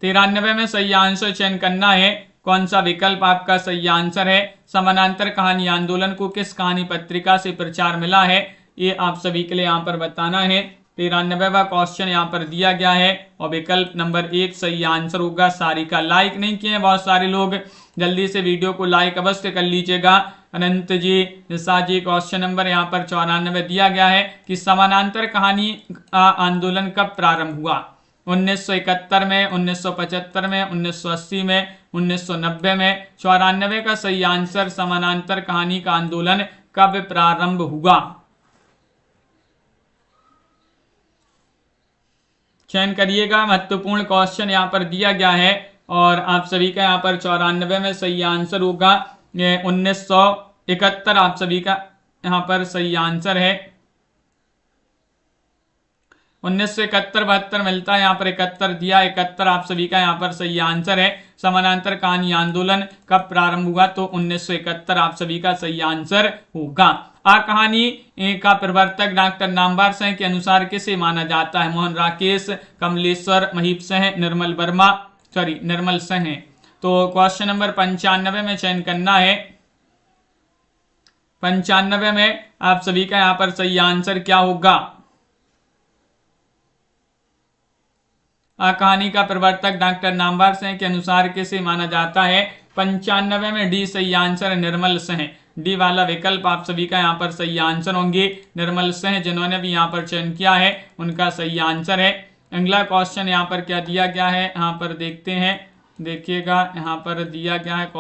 93 में सही आंसर चयन करना है। कौन सा विकल्प आपका सही आंसर है? समानांतर कहानी आंदोलन को किस कहानी पत्रिका से प्रचार मिला है? ये आप सभी के लिए यहाँ पर बताना है। 93वां क्वेश्चन यहाँ पर दिया गया है और विकल्प नंबर 1 सही आंसर होगा सारिका। लाइक नहीं किए हैं बहुत सारे लोग, जल्दी से वीडियो को लाइक अवश्य कर लीजिएगा। अनंत जी, निशा जी, क्वेश्चन नंबर यहाँ पर 94 दिया गया है कि समानांतर कहानी आंदोलन कब प्रारंभ हुआ? 1971 में, 1975 में, 1980 में, 1990 में? 94 का सही आंसर समानांतर कहानी का आंदोलन कब प्रारंभ हुआ? चयन करिएगा। महत्वपूर्ण क्वेश्चन यहाँ पर दिया गया है और आप सभी का यहाँ पर 94 में सही आंसर होगा 1971। आप सभी का यहाँ पर सही आंसर है 1971, 72 मिलता है, यहाँ पर 71 दिया, 71 आप सभी का यहाँ पर सही आंसर है। समानांतर कहानी आंदोलन कब प्रारंभ हुआ? तो 1971 आप सभी का सही आंसर होगा। आ कहानी का प्रवर्तक डॉक्टर नामवर सिंह के अनुसार किसे माना जाता है? मोहन राकेश, कमलेश्वर, महीप सिंह, निर्मल सिंह। तो क्वेश्चन नंबर 95 में चयन करना है। 95 में आप सभी का यहाँ पर सही आंसर क्या होगा? कहानी का प्रवर्तक डॉक्टर नामवर सिंह के अनुसार किसे माना जाता है? 95 में डी सही आंसर, निर्मल सिंह। डी वाला विकल्प आप सभी का यहाँ पर सही आंसर होंगे। निर्मल सिंह जिन्होंने भी यहाँ पर चयन किया है उनका सही आंसर है। अगला क्वेश्चन यहाँ पर क्या दिया गया है यहाँ पर देखते हैं। देखिएगा यहाँ पर दिया गया है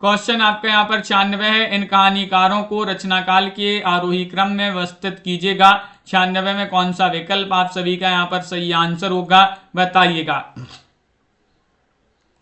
क्वेश्चन आपका यहाँ पर 96 है। इन कहानीकारों को रचनाकाल के आरोही क्रम में व्यवस्थित कीजिएगा। 96 में कौन सा विकल्प आप सभी का यहाँ पर सही आंसर होगा बताइएगा।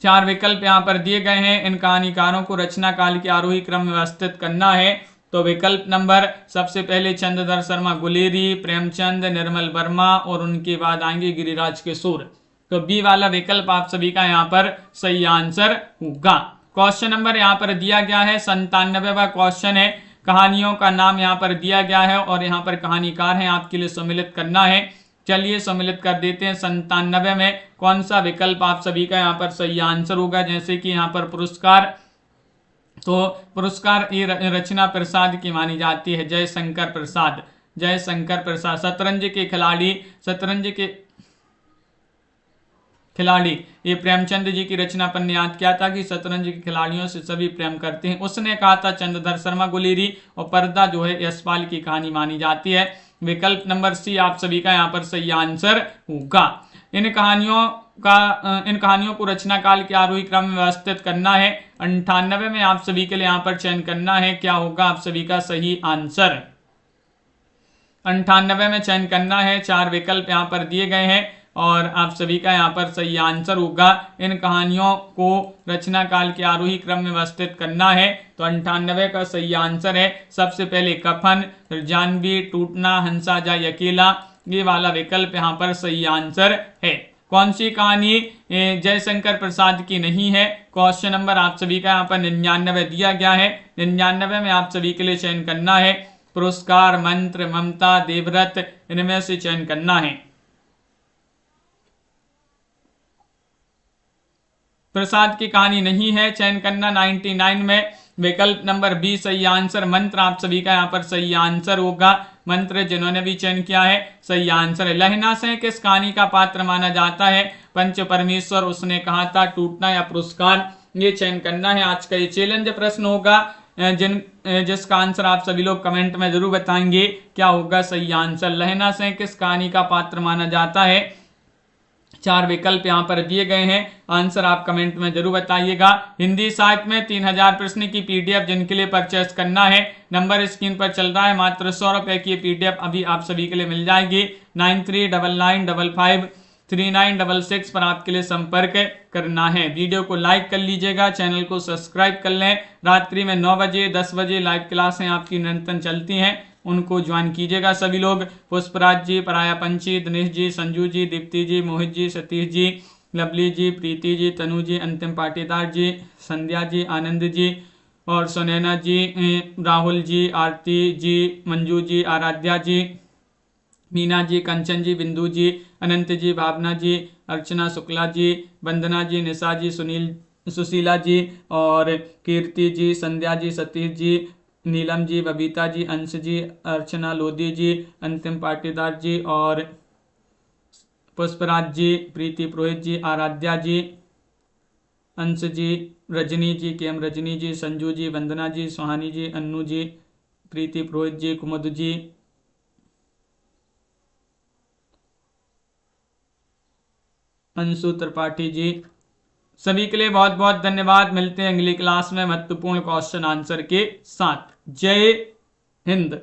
4 विकल्प यहाँ पर दिए गए हैं। इन कहानीकारों को रचना काल के आरोही क्रम में व्यवस्थित करना है। तो विकल्प नंबर सबसे पहले चंद्रधर शर्मा गुलेरी, प्रेमचंद, निर्मल वर्मा और उनके बाद आएंगे गिरिराज किशोर। तो बी वाला विकल्प आप सभी का यहाँ पर सही आंसर होगा। क्वेश्चन नंबर यहाँ पर दिया गया है 97वां क्वेश्चन है। कहानियों का नाम यहाँ पर दिया गया है और यहाँ पर कहानीकार हैं, आपके लिए सम्मिलित करना है। चलिए सम्मिलित कर देते हैं। 97 में कौन सा विकल्प आप सभी का यहाँ पर सही आंसर होगा? जैसे कि यहाँ पर पुरस्कार, तो पुरस्कार ये रचना प्रसाद की मानी जाती है, जयशंकर प्रसाद। शतरंज के खिलाड़ी ये प्रेमचंद जी की रचना पर ने याद किया था कि शतरंज के खिलाड़ियों से सभी प्रेम करते हैं, उसने कहा था चंद्रधर शर्मा गुलेरी। और पर्दा जो है यशपाल की कहानी मानी जाती है। विकल्प नंबर सी आप सभी का यहाँ पर सही आंसर होगा। इन कहानियों को रचना काल के आरोही क्रम में व्यवस्थित करना है। 98 में आप सभी के लिए यहाँ पर चयन करना है, क्या होगा आप सभी का सही आंसर? 98 में चयन करना है। 4 विकल्प यहाँ पर दिए गए हैं और आप सभी का यहाँ पर सही आंसर होगा। इन कहानियों को रचना काल के आरोही क्रम में व्यवस्थित करना है। तो 98 का सही आंसर है सबसे पहले कफन, जानवी, टूटना, हंसा जाए अकेला। ये वाला विकल्प यहाँ पर सही आंसर है। कौन सी कहानी जयशंकर प्रसाद की नहीं है? क्वेश्चन नंबर आप सभी का यहाँ पर 99 दिया गया है। 99 में आप सभी के लिए चयन करना है पुरस्कार, मंत्र, ममता, देवव्रत, इनमें से चयन करना है। प्रसाद की कहानी नहीं है, चयन करना 99 में। विकल्प नंबर बी सही आंसर, मंत्र आप सभी का यहाँ पर सही आंसर होगा। मंत्र जिन्होंने भी चयन किया है सही आंसर है। लहना सिंह किस कहानी का पात्र माना जाता है? पंच परमेश्वर, उसने कहा था, टूटना या पुरस्कार, ये चयन करना है। आज का ये चैलेंज प्रश्न होगा जिसका आंसर आप सभी लोग कमेंट में जरूर बताएंगे क्या होगा सही आंसर। लहना सिंह किस कहानी का पात्र माना जाता है? 4 विकल्प यहाँ पर दिए गए हैं, आंसर आप कमेंट में जरूर बताइएगा। हिंदी साहित्य में 3000 प्रश्न की पीडीएफ जिनके लिए परचेस करना है, नंबर स्क्रीन पर चल रहा है, मात्र 100 रुपए की पीडीएफ अभी आप सभी के लिए मिल जाएगी। 9399553966 पर आपके लिए संपर्क करना है। वीडियो को लाइक कर लीजिएगा, चैनल को सब्सक्राइब कर लें। रात्रि में 9 बजे 10 बजे लाइव क्लासें आपकी निरंतर चलती हैं, उनको ज्वाइन कीजिएगा सभी लोग। पुष्पराज जी, पराया पंची, दिनेश जी, संजू जी, दीप्ति जी, मोहित जी, सतीश जी, लवली जी, प्रीति जी, तनु जी, अंतिम पाटीदार जी, संध्या जी, आनंद जी और सुनैना जी, राहुल जी, आरती जी, मंजू जी, आराध्या जी, मीना जी, कंचन जी, बिंदु जी, अनंत जी, भावना जी, अर्चना शुक्ला जी, वंदना जी, निशा जी, सुशीला जी और कीर्ति जी, संध्या जी, सतीश जी, नीलम जी, बबीता जी, अंश जी, अर्चना लोधी जी, अंतिम पाटीदार जी और पुष्पराज जी, प्रीति पुरोहित जी, आराध्या जी, अंश जी, रजनी जी, केम रजनी जी, संजू जी, वंदना जी, सुहानी जी, अन्नू जी, प्रीति पुरोहित जी, कुमुद जी, अंशु त्रिपाठी जी, सभी के लिए बहुत बहुत धन्यवाद। मिलते हैं अगली क्लास में महत्वपूर्ण क्वेश्चन आंसर के साथ। जय हिंद।